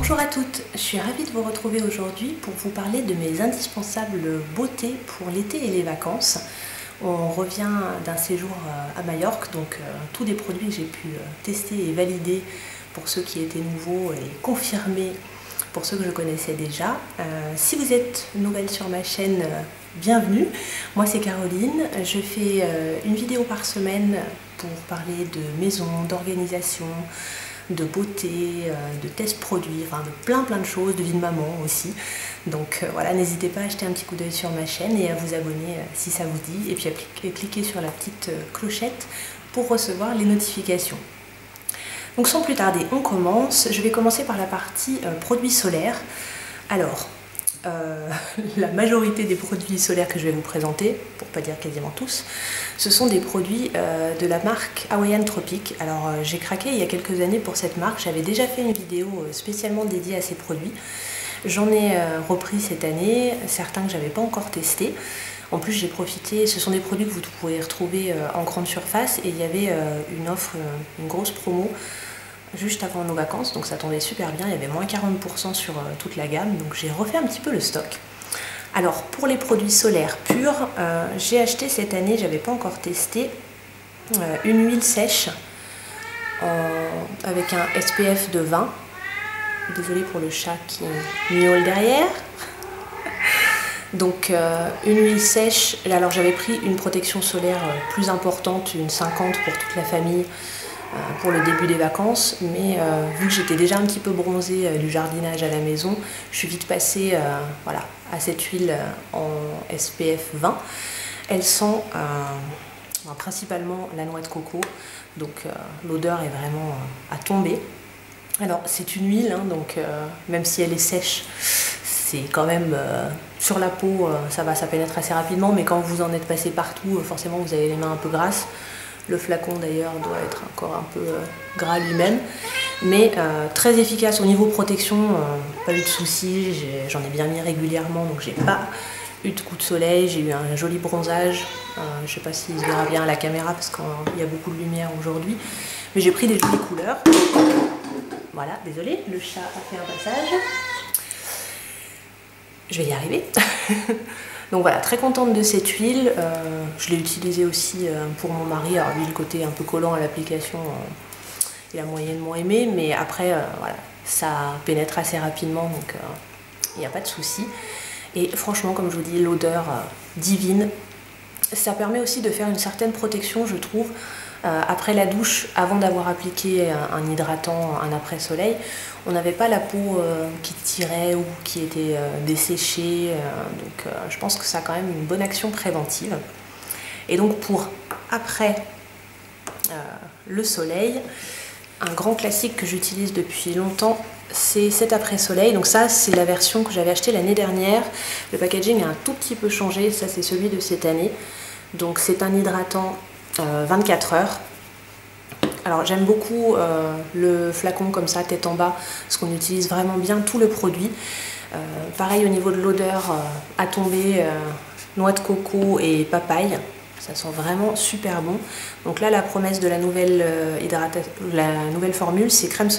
Bonjour à toutes, je suis ravie de vous retrouver aujourd'hui pour vous parler de mes indispensables beautés pour l'été et les vacances. On revient d'un séjour à Majorque, donc tous des produits que j'ai pu tester et valider pour ceux qui étaient nouveaux et confirmer pour ceux que je connaissais déjà. Si vous êtes nouvelle sur ma chaîne, bienvenue. Moi c'est Caroline, je fais une vidéo par semaine pour parler de maison, d'organisation, de beauté, de tests produits, enfin de plein de choses, de vie de maman aussi. Donc voilà, n'hésitez pas à jeter un petit coup d'œil sur ma chaîne et à vous abonner si ça vous dit, et puis à cliquer sur la petite clochette pour recevoir les notifications. Donc sans plus tarder, on commence. Je vais commencer par la partie produits solaires. Alors, la majorité des produits solaires que je vais vous présenter, pour pas dire quasiment tous, ce sont des produits de la marque Hawaiian Tropic. Alors j'ai craqué il y a quelques années pour cette marque, j'avais déjà fait une vidéo spécialement dédiée à ces produits. J'en ai repris cette année, certains que j'avais pas encore testés. En plus j'ai profité, ce sont des produits que vous pouvez retrouver en grande surface, et il y avait une offre, une grosse promo juste avant nos vacances, donc ça tombait super bien, il y avait moins 40% sur toute la gamme, donc j'ai refait un petit peu le stock. Alors pour les produits solaires purs, j'ai acheté cette année, j'avais pas encore testé, une huile sèche avec un SPF de 20. Désolée pour le chat qui miaule derrière. Donc une huile sèche, alors j'avais pris une protection solaire plus importante, une 50 pour toute la famille, pour le début des vacances, mais vu que j'étais déjà un petit peu bronzée du jardinage à la maison, je suis vite passée voilà, à cette huile en SPF 20. Elle sent principalement la noix de coco, donc l'odeur est vraiment à tomber. Alors c'est une huile, hein, donc même si elle est sèche, c'est quand même sur la peau, ça pénètre assez rapidement, mais quand vous en êtes passé partout, forcément vous avez les mains un peu grasses. Le flacon d'ailleurs doit être encore un peu gras lui-même, mais très efficace au niveau protection, pas eu de soucis, j'en ai bien mis régulièrement, donc j'ai pas eu de coup de soleil, j'ai eu un joli bronzage, je sais pas s'il se verra bien à la caméra parce qu'il y a beaucoup de lumière aujourd'hui, mais j'ai pris des jolies couleurs. Voilà, désolée, le chat a fait un passage, je vais y arriver. Donc voilà, très contente de cette huile, je l'ai utilisée aussi pour mon mari. Alors lui, le côté un peu collant à l'application, il a moyennement aimé, mais après voilà, ça pénètre assez rapidement, donc il n'y a pas de souci. Et franchement, comme je vous dis, l'odeur divine, ça permet aussi de faire une certaine protection, je trouve. Après la douche, avant d'avoir appliqué un hydratant, un après-soleil, on n'avait pas la peau qui tirait ou qui était desséchée, donc je pense que ça a quand même une bonne action préventive. Et donc pour après le soleil, un grand classique que j'utilise depuis longtemps, c'est cet après-soleil. Donc ça, c'est la version que j'avais achetée l'année dernière. Le packaging a un tout petit peu changé, ça c'est celui de cette année. Donc c'est un hydratant 24 heures. Alors j'aime beaucoup le flacon comme ça, tête en bas, parce qu'on utilise vraiment bien tout le produit. Pareil au niveau de l'odeur, à tomber, noix de coco et papaye, ça sent vraiment super bon. Donc là, la promesse de la nouvelle formule, c'est crème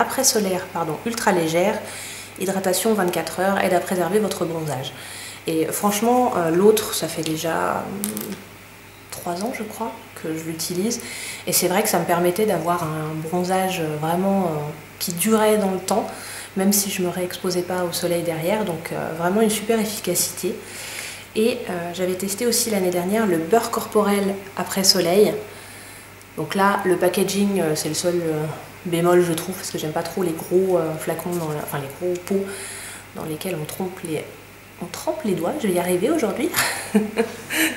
après solaire, ultra légère, hydratation 24 heures, aide à préserver votre bronzage. Et franchement, l'autre, ça fait déjà 3 ans je crois que je l'utilise, et c'est vrai que ça me permettait d'avoir un bronzage vraiment qui durait dans le temps, même si je ne me réexposais pas au soleil derrière, donc vraiment une super efficacité. Et j'avais testé aussi l'année dernière le beurre corporel après soleil. Donc là, le packaging, c'est le seul bémol je trouve, parce que j'aime pas trop les gros flacons, enfin les gros pots dans lesquels on trempe les doigts. Je vais y arriver aujourd'hui.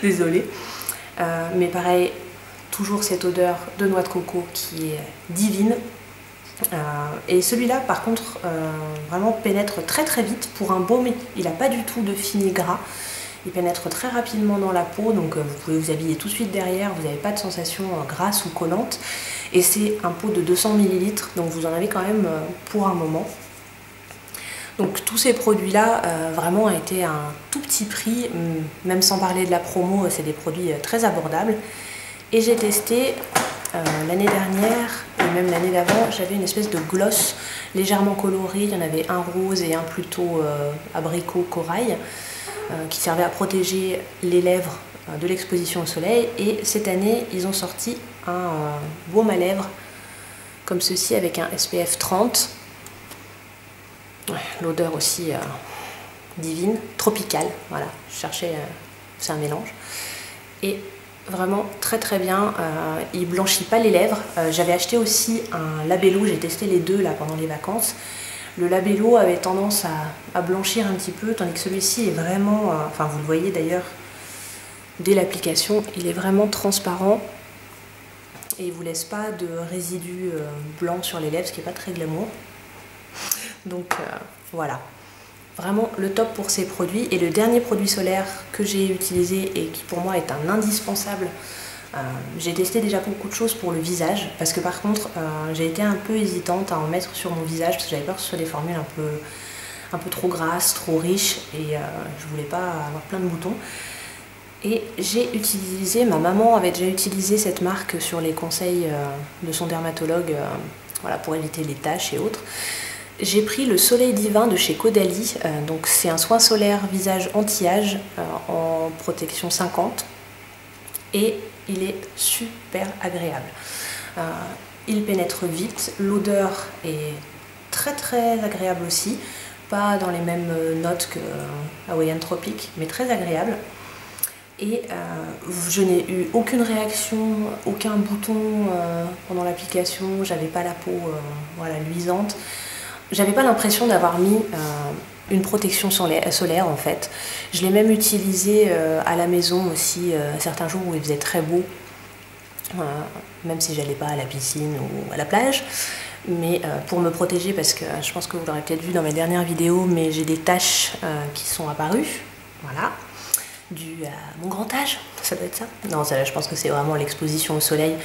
Désolée. Mais pareil, toujours cette odeur de noix de coco qui est divine. Et celui-là, par contre, vraiment pénètre très vite pour un baume. Il n'a pas du tout de fini gras. Il pénètre très rapidement dans la peau, donc vous pouvez vous habiller tout de suite derrière. Vous n'avez pas de sensation grasse ou collante. Et c'est un pot de 200 ml, donc vous en avez quand même pour un moment. Donc tous ces produits-là vraiment ont été à un tout petit prix, même sans parler de la promo, c'est des produits très abordables. Et j'ai testé L'année dernière et même l'année d'avant, j'avais une espèce de gloss légèrement coloré. Il y en avait un rose et un plutôt abricot corail qui servait à protéger les lèvres de l'exposition au soleil. Et cette année, ils ont sorti un baume à lèvres comme ceci avec un SPF 30. Ouais, l'odeur aussi divine, tropicale. Voilà, je cherchais, c'est un mélange. Et vraiment très très bien, il blanchit pas les lèvres. J'avais acheté aussi un Labello, j'ai testé les deux là pendant les vacances. Le Labello avait tendance à blanchir un petit peu, tandis que celui-ci est vraiment, enfin vous le voyez d'ailleurs dès l'application, il est vraiment transparent et il vous laisse pas de résidus blancs sur les lèvres, ce qui est pas très glamour. Donc voilà. Vraiment le top pour ces produits. Et le dernier produit solaire que j'ai utilisé et qui pour moi est un indispensable, j'ai testé déjà beaucoup de choses pour le visage parce que par contre j'ai été un peu hésitante à en mettre sur mon visage parce que j'avais peur que ce soit des formules un peu trop grasses, trop riches et je voulais pas avoir plein de boutons. Et j'ai utilisé, ma maman avait déjà utilisé cette marque sur les conseils de son dermatologue voilà, pour éviter les taches et autres. J'ai pris le Soleil Divin de chez Caudalie, donc c'est un soin solaire visage anti-âge en protection 50 et il est super agréable. Il pénètre vite, l'odeur est très très agréable aussi, pas dans les mêmes notes que Hawaiian Tropic, mais très agréable. Et je n'ai eu aucune réaction, aucun bouton pendant l'application, j'avais pas la peau voilà, luisante. J'avais pas l'impression d'avoir mis une protection solaire en fait. Je l'ai même utilisé à la maison aussi certains jours où il faisait très beau, même si j'allais pas à la piscine ou à la plage. Mais pour me protéger, parce que je pense que vous l'aurez peut-être vu dans mes dernières vidéos, mais j'ai des taches qui sont apparues, voilà, dû à mon grand âge, ça doit être ça. Non, ça, je pense que c'est vraiment l'exposition au soleil.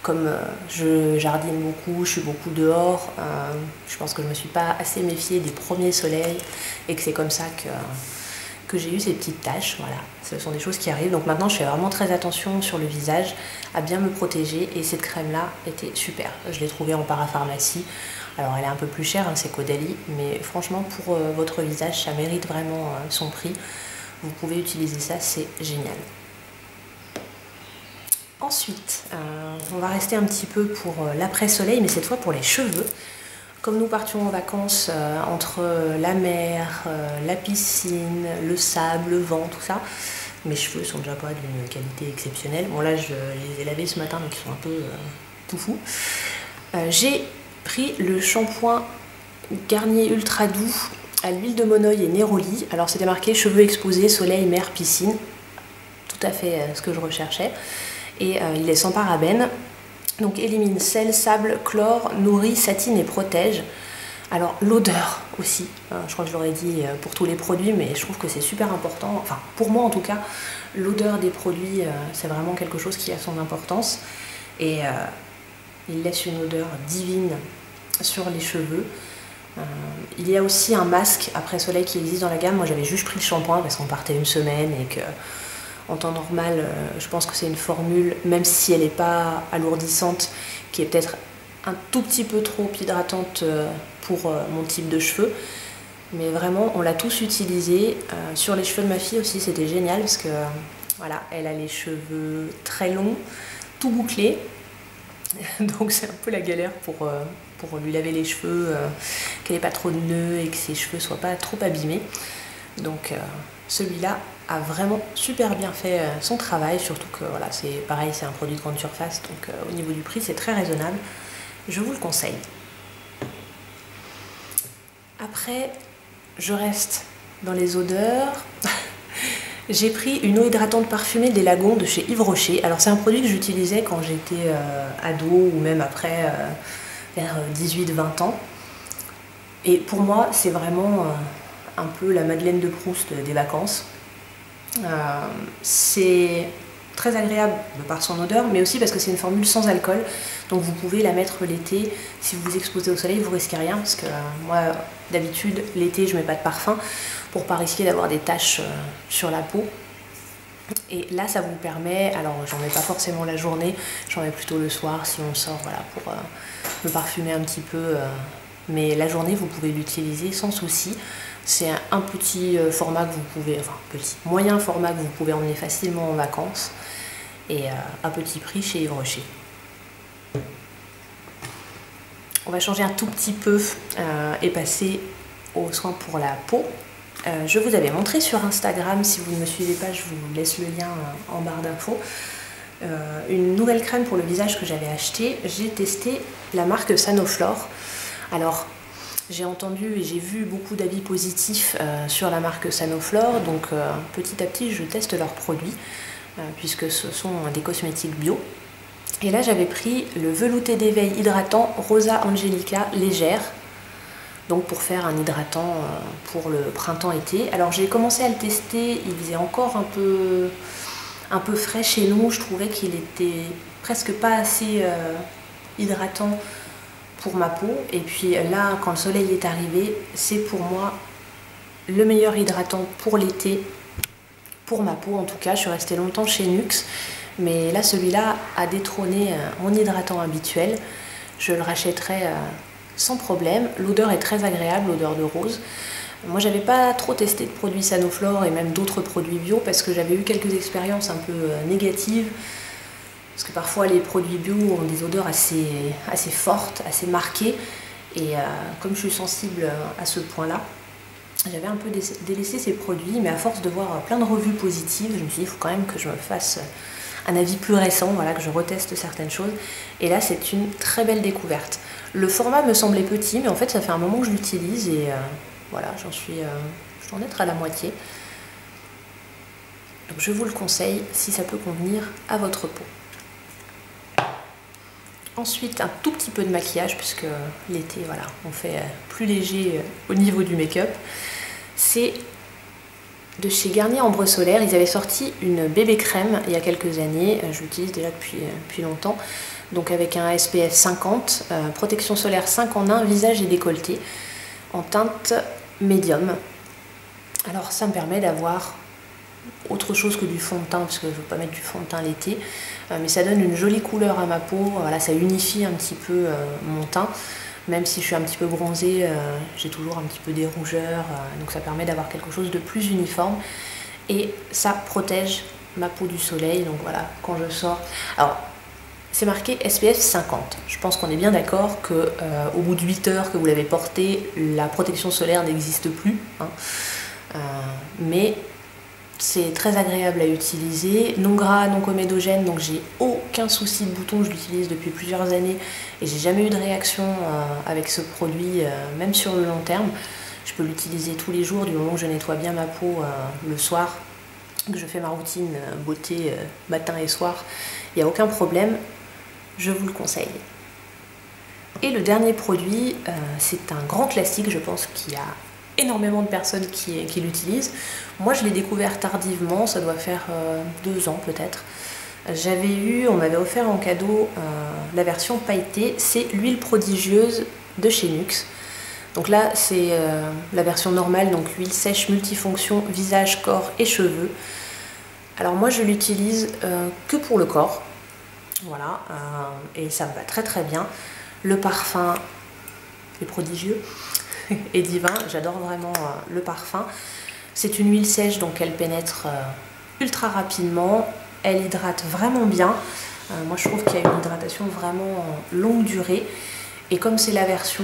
Comme je jardine beaucoup, je suis beaucoup dehors, je pense que je me suis pas assez méfiée des premiers soleils et que c'est comme ça que j'ai eu ces petites taches. Voilà, ce sont des choses qui arrivent. Donc maintenant, je fais vraiment très attention sur le visage, à bien me protéger et cette crème-là était super. Je l'ai trouvée en parapharmacie. Alors elle est un peu plus chère, hein, c'est Caudalie, mais franchement, pour votre visage, ça mérite vraiment son prix. Vous pouvez utiliser ça, c'est génial. Ensuite, on va rester un petit peu pour l'après-soleil, mais cette fois pour les cheveux. Comme nous partions en vacances entre la mer, la piscine, le sable, le vent, tout ça, mes cheveux sont déjà pas d'une qualité exceptionnelle. Bon là, je les ai lavés ce matin, donc ils sont un peu tout fous. J'ai pris le shampoing Garnier Ultra Doux à l'huile de monoeil et néroli. Alors c'était marqué cheveux exposés, soleil, mer, piscine. Tout à fait ce que je recherchais. Et il est sans parabènes. Donc élimine sel, sable, chlore, nourrit, satine et protège. Alors l'odeur aussi, je crois que je l'aurais dit pour tous les produits, mais je trouve que c'est super important. Enfin pour moi en tout cas, l'odeur des produits c'est vraiment quelque chose qui a son importance. Et il laisse une odeur divine sur les cheveux. Il y a aussi un masque après soleil qui existe dans la gamme. Moi j'avais juste pris le shampoing parce qu'on partait une semaine et que en temps normal je pense que c'est une formule, même si elle n'est pas alourdissante, qui est peut-être un tout petit peu trop hydratante pour mon type de cheveux. Mais vraiment on l'a tous utilisé. Sur les cheveux de ma fille aussi c'était génial parce que voilà, elle a les cheveux très longs, tout bouclés. Donc c'est un peu la galère pour lui laver les cheveux, qu'elle n'ait pas trop de nœuds et que ses cheveux soient pas trop abîmés. Donc celui-là a vraiment super bien fait son travail, surtout que voilà, c'est pareil, c'est un produit de grande surface, donc au niveau du prix c'est très raisonnable, je vous le conseille. Après, je reste dans les odeurs. J'ai pris une eau hydratante parfumée des Lagons de chez Yves Rocher. Alors c'est un produit que j'utilisais quand j'étais ado ou même après vers 18-20 ans. Et pour moi c'est vraiment un peu la Madeleine de Proust des vacances. C'est très agréable par son odeur, mais aussi parce que c'est une formule sans alcool. Donc vous pouvez la mettre l'été. Si vous vous exposez au soleil, vous risquez rien. Parce que moi, d'habitude, l'été, je mets pas de parfum pour pas risquer d'avoir des taches sur la peau. Et là ça vous permet, alors j'en mets pas forcément la journée, j'en mets plutôt le soir si on sort, voilà, pour me parfumer un petit peu, mais la journée vous pouvez l'utiliser sans souci. C'est un petit format que vous pouvez, enfin petit, moyen format que vous pouvez emmener facilement en vacances et à petit prix chez Yves Rocher. On va changer un tout petit peu et passer aux soins pour la peau. Je vous avais montré sur Instagram, si vous ne me suivez pas, je vous laisse le lien en barre d'infos, une nouvelle crème pour le visage que j'avais achetée. J'ai testé la marque Sanoflore. Alors, j'ai entendu et j'ai vu beaucoup d'avis positifs sur la marque Sanoflore, donc petit à petit je teste leurs produits, puisque ce sont des cosmétiques bio. Et là j'avais pris le velouté d'éveil hydratant Rosa Angelica légère, donc pour faire un hydratant pour le printemps-été. Alors j'ai commencé à le tester, il faisait encore un peu frais chez nous, je trouvais qu'il était presque pas assez hydratant pour ma peau. Et puis là, quand le soleil est arrivé, c'est pour moi le meilleur hydratant pour l'été, pour ma peau en tout cas. Je suis restée longtemps chez Nuxe, mais là celui-là a détrôné mon hydratant habituel. Je le rachèterai sans problème. L'odeur est très agréable, l'odeur de rose. Moi j'avais pas trop testé de produits Sanoflore et même d'autres produits bio parce que j'avais eu quelques expériences un peu négatives. Parce que parfois les produits bio ont des odeurs assez fortes, assez marquées. Et comme je suis sensible à ce point-là, j'avais un peu délaissé ces produits. Mais à force de voir plein de revues positives, je me suis dit il faut quand même que je me fasse un avis plus récent, voilà, que je reteste certaines choses. Et là c'est une très belle découverte. Le format me semblait petit, mais en fait ça fait un moment que je l'utilise. Et voilà, je dois en être à la moitié. Donc je vous le conseille si ça peut convenir à votre peau. Ensuite, un tout petit peu de maquillage, puisque l'été, voilà, on fait plus léger au niveau du make-up. C'est de chez Garnier Ambre Solaire. Ils avaient sorti une bébé crème il y a quelques années. Je l'utilise déjà depuis longtemps. Donc avec un SPF 50, protection solaire 5 en 1, visage et décolleté, en teinte médium. Alors ça me permet d'avoir autre chose que du fond de teint, parce que je ne veux pas mettre du fond de teint l'été, mais ça donne une jolie couleur à ma peau. Voilà, ça unifie un petit peu mon teint, même si je suis un petit peu bronzée, j'ai toujours un petit peu des rougeurs, donc ça permet d'avoir quelque chose de plus uniforme et ça protège ma peau du soleil. Donc voilà, quand je sors, alors c'est marqué SPF 50, je pense qu'on est bien d'accord que au bout de 8 heures que vous l'avez porté, la protection solaire n'existe plus, hein. Mais c'est très agréable à utiliser, non gras, non comédogène, donc j'ai aucun souci de boutons, je l'utilise depuis plusieurs années et j'ai jamais eu de réaction avec ce produit, même sur le long terme. Je peux l'utiliser tous les jours du moment que je nettoie bien ma peau le soir, que je fais ma routine beauté matin et soir, il n'y a aucun problème, je vous le conseille. Et le dernier produit, c'est un grand classique, je pense qu'il y a énormément de personnes qui l'utilisent. Moi je l'ai découvert tardivement, ça doit faire 2 ans peut-être. On m'avait offert en cadeau la version pailletée, c'est l'huile prodigieuse de chez Nuxe. Donc là c'est la version normale, donc huile sèche multifonction, visage, corps et cheveux. Alors moi je l'utilise que pour le corps, voilà, et ça me va très très bien. Le parfum est prodigieux et divin, j'adore vraiment le parfum. C'est une huile sèche, donc elle pénètre ultra rapidement, elle hydrate vraiment bien. Moi je trouve qu'il y a une hydratation vraiment longue durée, et comme c'est la version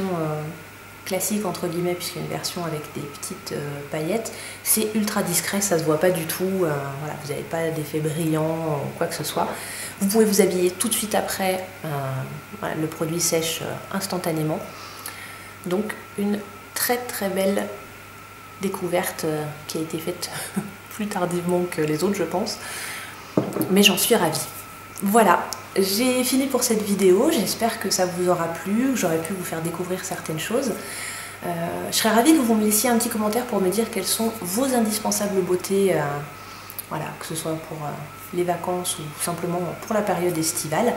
classique entre guillemets, puisqu'il y a une version avec des petites paillettes, c'est ultra discret, ça se voit pas du tout, voilà, vous n'avez pas d'effet brillant ou quoi que ce soit. Vous pouvez vous habiller tout de suite après, voilà, le produit sèche instantanément. Donc une très très belle découverte qui a été faite plus tardivement que les autres je pense, mais j'en suis ravie. Voilà, j'ai fini pour cette vidéo, j'espère que ça vous aura plu, que j'aurais pu vous faire découvrir certaines choses. Je serais ravie que vous me laissiez un petit commentaire pour me dire quelles sont vos indispensables beautés, voilà, que ce soit pour les vacances ou simplement pour la période estivale.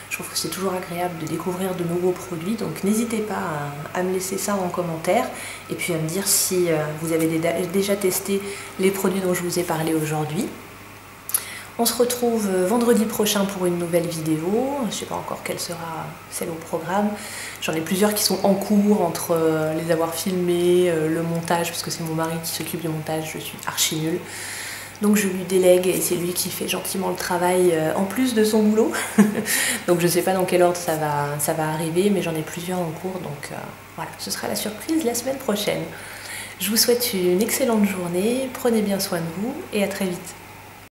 Je trouve que c'est toujours agréable de découvrir de nouveaux produits, donc n'hésitez pas à me laisser ça en commentaire et puis à me dire si vous avez déjà testé les produits dont je vous ai parlé aujourd'hui. On se retrouve vendredi prochain pour une nouvelle vidéo. Je ne sais pas encore quelle sera celle au programme. J'en ai plusieurs qui sont en cours entre les avoir filmés, le montage, parce que c'est mon mari qui s'occupe du montage, je suis archi nulle. Donc je lui délègue et c'est lui qui fait gentiment le travail en plus de son boulot. Donc je ne sais pas dans quel ordre ça va arriver, mais j'en ai plusieurs en cours. Donc voilà, ce sera la surprise la semaine prochaine. Je vous souhaite une excellente journée, prenez bien soin de vous et à très vite.